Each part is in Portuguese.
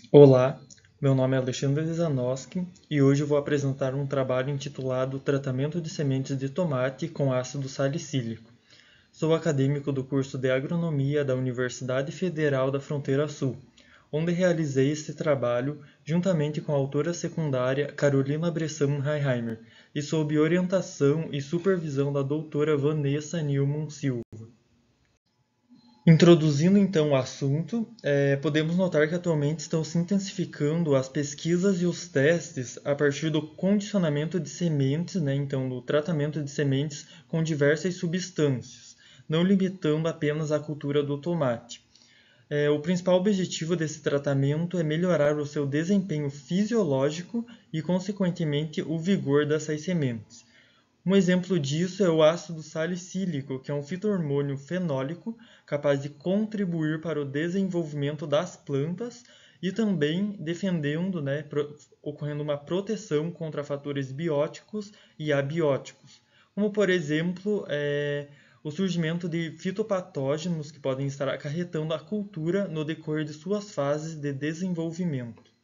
Olá, meu nome é Alexandre Lizanoski e hoje eu vou apresentar um trabalho intitulado Tratamento de sementes de tomate com ácido salicílico. Sou acadêmico do curso de Agronomia da Universidade Federal da Fronteira Sul, onde realizei este trabalho juntamente com a autora secundária Carolina Bressan Heiheimer e sob orientação e supervisão da doutora Vanessa Nilman Silva. Introduzindo então o assunto, podemos notar que atualmente estão se intensificando as pesquisas e os testes a partir do condicionamento de sementes, né, então do tratamento de sementes com diversas substâncias, não limitando apenas a cultura do tomate. O principal objetivo desse tratamento é melhorar o seu desempenho fisiológico e, consequentemente, o vigor dessas sementes. Um exemplo disso é o ácido salicílico, que é um fito-hormônio fenólico capaz de contribuir para o desenvolvimento das plantas e também defendendo, né, ocorrendo uma proteção contra fatores bióticos e abióticos, como por exemplo o surgimento de fitopatógenos que podem estar acarretando a cultura no decorrer de suas fases de desenvolvimento.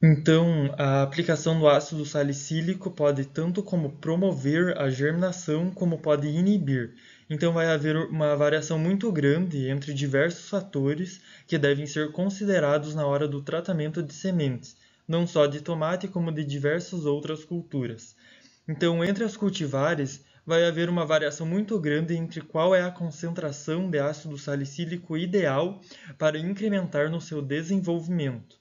Então, a aplicação do ácido salicílico pode tanto como promover a germinação como pode inibir. Então, vai haver uma variação muito grande entre diversos fatores que devem ser considerados na hora do tratamento de sementes, não só de tomate como de diversas outras culturas. Então, entre as cultivares, vai haver uma variação muito grande entre qual é a concentração de ácido salicílico ideal para incrementar no seu desenvolvimento.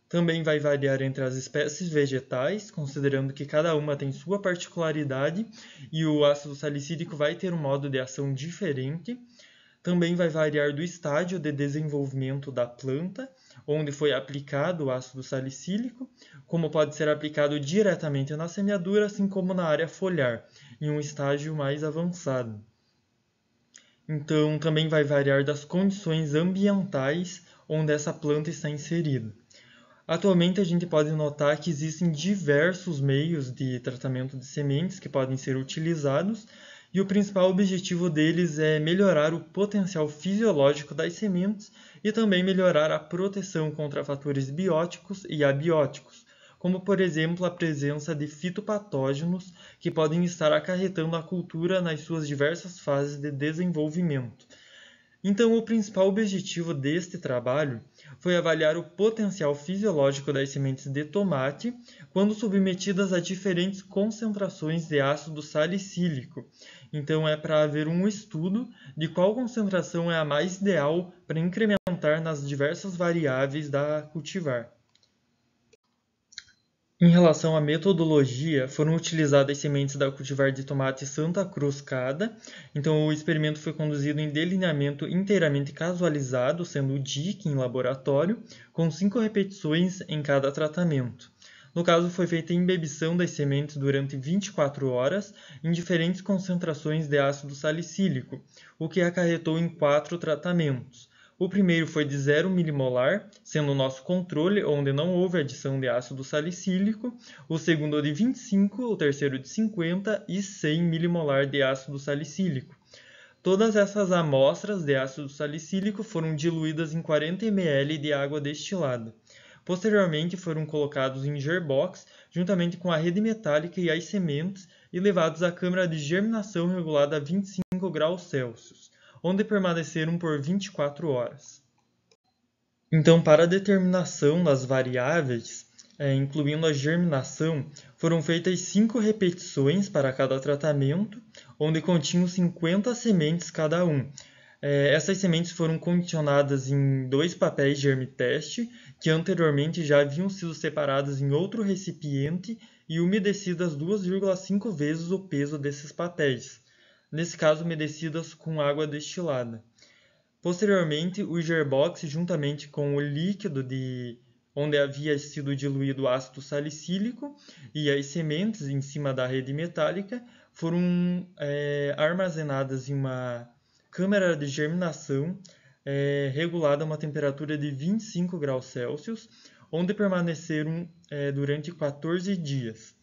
Também vai variar entre as espécies vegetais, considerando que cada uma tem sua particularidade e o ácido salicílico vai ter um modo de ação diferente. Também vai variar do estágio de desenvolvimento da planta, onde foi aplicado o ácido salicílico, como pode ser aplicado diretamente na semeadura, assim como na área foliar, em um estágio mais avançado. Então, também vai variar das condições ambientais onde essa planta está inserida. Atualmente, a gente pode notar que existem diversos meios de tratamento de sementes que podem ser utilizados, e o principal objetivo deles é melhorar o potencial fisiológico das sementes e também melhorar a proteção contra fatores bióticos e abióticos, como por exemplo a presença de fitopatógenos que podem estar acarretando a cultura nas suas diversas fases de desenvolvimento. Então, o principal objetivo deste trabalho foi avaliar o potencial fisiológico das sementes de tomate quando submetidas a diferentes concentrações de ácido salicílico. Então, é para haver um estudo de qual concentração é a mais ideal para incrementar nas diversas variáveis da cultivar. Em relação à metodologia, foram utilizadas sementes da cultivar de tomate Santa Cruz Cada. Então, o experimento foi conduzido em delineamento inteiramente casualizado, sendo o DIC em laboratório, com 5 repetições em cada tratamento. No caso, foi feita a imbebição das sementes durante 24 horas em diferentes concentrações de ácido salicílico, o que acarretou em 4 tratamentos. O primeiro foi de 0 milimolar, sendo o nosso controle, onde não houve adição de ácido salicílico. O segundo de 25, o terceiro de 50 e 100 milimolar de ácido salicílico. Todas essas amostras de ácido salicílico foram diluídas em 40 ml de água destilada. Posteriormente foram colocados em gerbox, juntamente com a rede metálica e as sementes, e levados à câmara de germinação regulada a 25 graus Celsius, onde permaneceram por 24 horas. Então, para a determinação das variáveis, incluindo a germinação, foram feitas 5 repetições para cada tratamento, onde continham 50 sementes cada um. Essas sementes foram condicionadas em 2 papéis germe-teste, que anteriormente já haviam sido separados em outro recipiente e umedecidas 2,5 vezes o peso desses papéis, nesse caso umedecidas com água destilada. Posteriormente, o gerbox, juntamente com o líquido onde havia sido diluído o ácido salicílico e as sementes em cima da rede metálica, foram armazenadas em uma câmara de germinação regulada a uma temperatura de 25 graus Celsius, onde permaneceram durante 14 dias.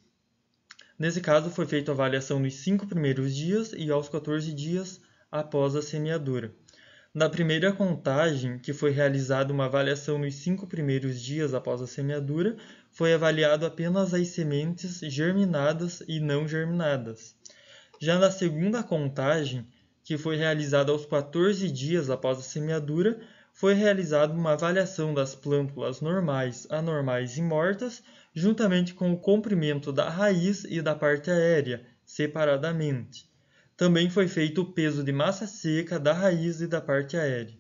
Nesse caso, foi feita a avaliação nos 5 primeiros dias e aos 14 dias após a semeadura. Na primeira contagem, que foi realizada uma avaliação nos 5 primeiros dias após a semeadura, foi avaliado apenas as sementes germinadas e não germinadas. Já na segunda contagem, que foi realizada aos 14 dias após a semeadura, foi realizada uma avaliação das plântulas normais, anormais e mortas, juntamente com o comprimento da raiz e da parte aérea, separadamente. Também foi feito o peso de massa seca da raiz e da parte aérea.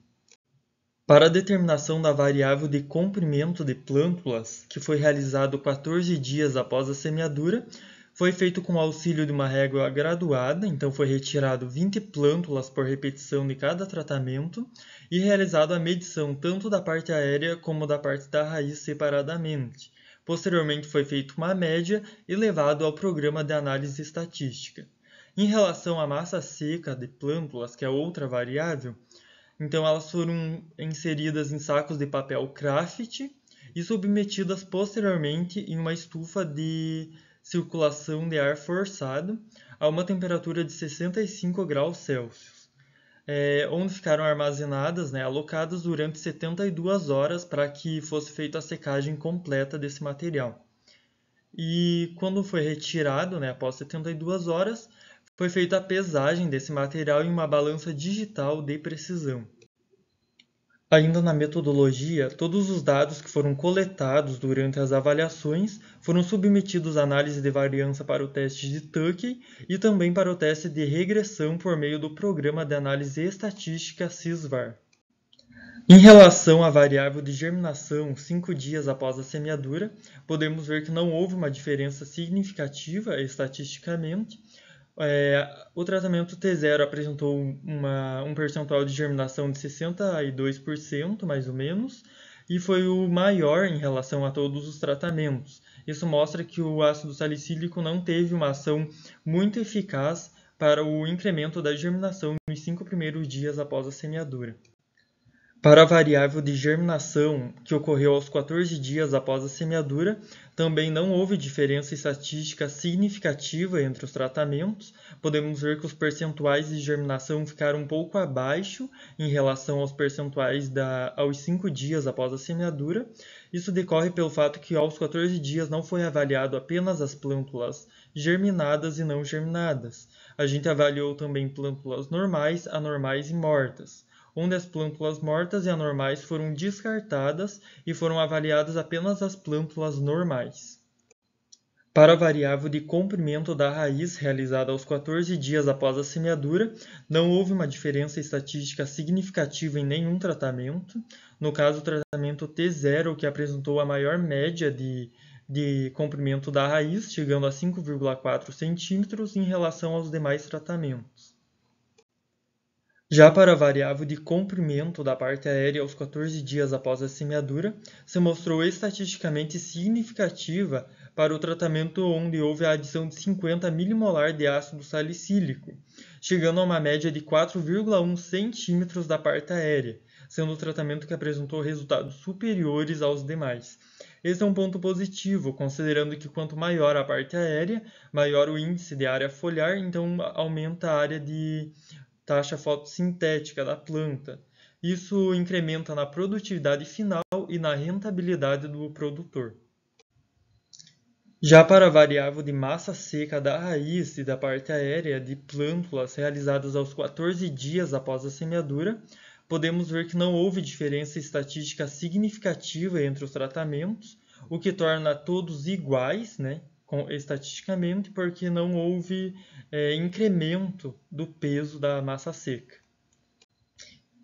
Para a determinação da variável de comprimento de plântulas, que foi realizado 14 dias após a semeadura, foi feito com o auxílio de uma régua graduada, então foi retirado 20 plântulas por repetição de cada tratamento e realizado a medição tanto da parte aérea como da parte da raiz separadamente. Posteriormente foi feita uma média e levado ao programa de análise estatística. Em relação à massa seca de plântulas, que é outra variável, então elas foram inseridas em sacos de papel craft e submetidas posteriormente em uma estufa de circulação de ar forçado a uma temperatura de 65 graus Celsius, onde ficaram armazenadas, alocadas durante 72 horas para que fosse feita a secagem completa desse material. E quando foi retirado, após 72 horas, foi feita a pesagem desse material em uma balança digital de precisão. Ainda na metodologia, todos os dados que foram coletados durante as avaliações foram submetidos à análise de variância para o teste de Tukey e também para o teste de regressão por meio do Programa de Análise Estatística SysVar. Em relação à variável de germinação 5 dias após a semeadura, podemos ver que não houve uma diferença significativa estatisticamente. O tratamento T0 apresentou um percentual de germinação de 62%, mais ou menos, e foi o maior em relação a todos os tratamentos. Isso mostra que o ácido salicílico não teve uma ação muito eficaz para o incremento da germinação nos 5 primeiros dias após a semeadura. Para a variável de germinação, que ocorreu aos 14 dias após a semeadura, também não houve diferença estatística significativa entre os tratamentos. Podemos ver que os percentuais de germinação ficaram um pouco abaixo em relação aos percentuais aos 5 dias após a semeadura. Isso decorre pelo fato que aos 14 dias não foi avaliado apenas as plântulas germinadas e não germinadas. A gente avaliou também plântulas normais, anormais e mortas, onde as plântulas mortas e anormais foram descartadas e foram avaliadas apenas as plântulas normais. Para a variável de comprimento da raiz realizada aos 14 dias após a semeadura, não houve uma diferença estatística significativa em nenhum tratamento. No caso, o tratamento T0, que apresentou a maior média de comprimento da raiz, chegando a 5,4 centímetros em relação aos demais tratamentos. Já para a variável de comprimento da parte aérea aos 14 dias após a semeadura, se mostrou estatisticamente significativa para o tratamento onde houve a adição de 50 milimolar de ácido salicílico, chegando a uma média de 4,1 centímetros da parte aérea, sendo o tratamento que apresentou resultados superiores aos demais. Esse é um ponto positivo, considerando que quanto maior a parte aérea, maior o índice de área foliar, então aumenta a área de taxa fotossintética da planta. Isso incrementa na produtividade final e na rentabilidade do produtor. Já para a variável de massa seca da raiz e da parte aérea de plântulas realizadas aos 14 dias após a semeadura, podemos ver que não houve diferença estatística significativa entre os tratamentos, o que torna todos iguais, estatisticamente, porque não houve incremento do peso da massa seca.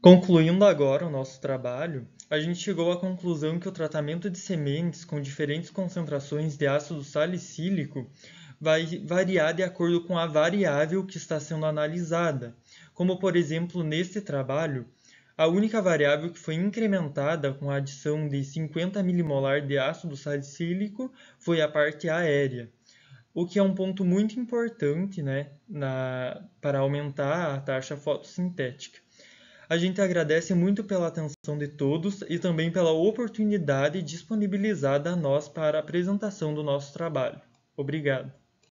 Concluindo agora o nosso trabalho, a gente chegou à conclusão que o tratamento de sementes com diferentes concentrações de ácido salicílico vai variar de acordo com a variável que está sendo analisada, como por exemplo neste trabalho, a única variável que foi incrementada com a adição de 50 milimolar de ácido salicílico foi a parte aérea, o que é um ponto muito importante para aumentar a taxa fotossintética. A gente agradece muito pela atenção de todos e também pela oportunidade disponibilizada a nós para a apresentação do nosso trabalho. Obrigado.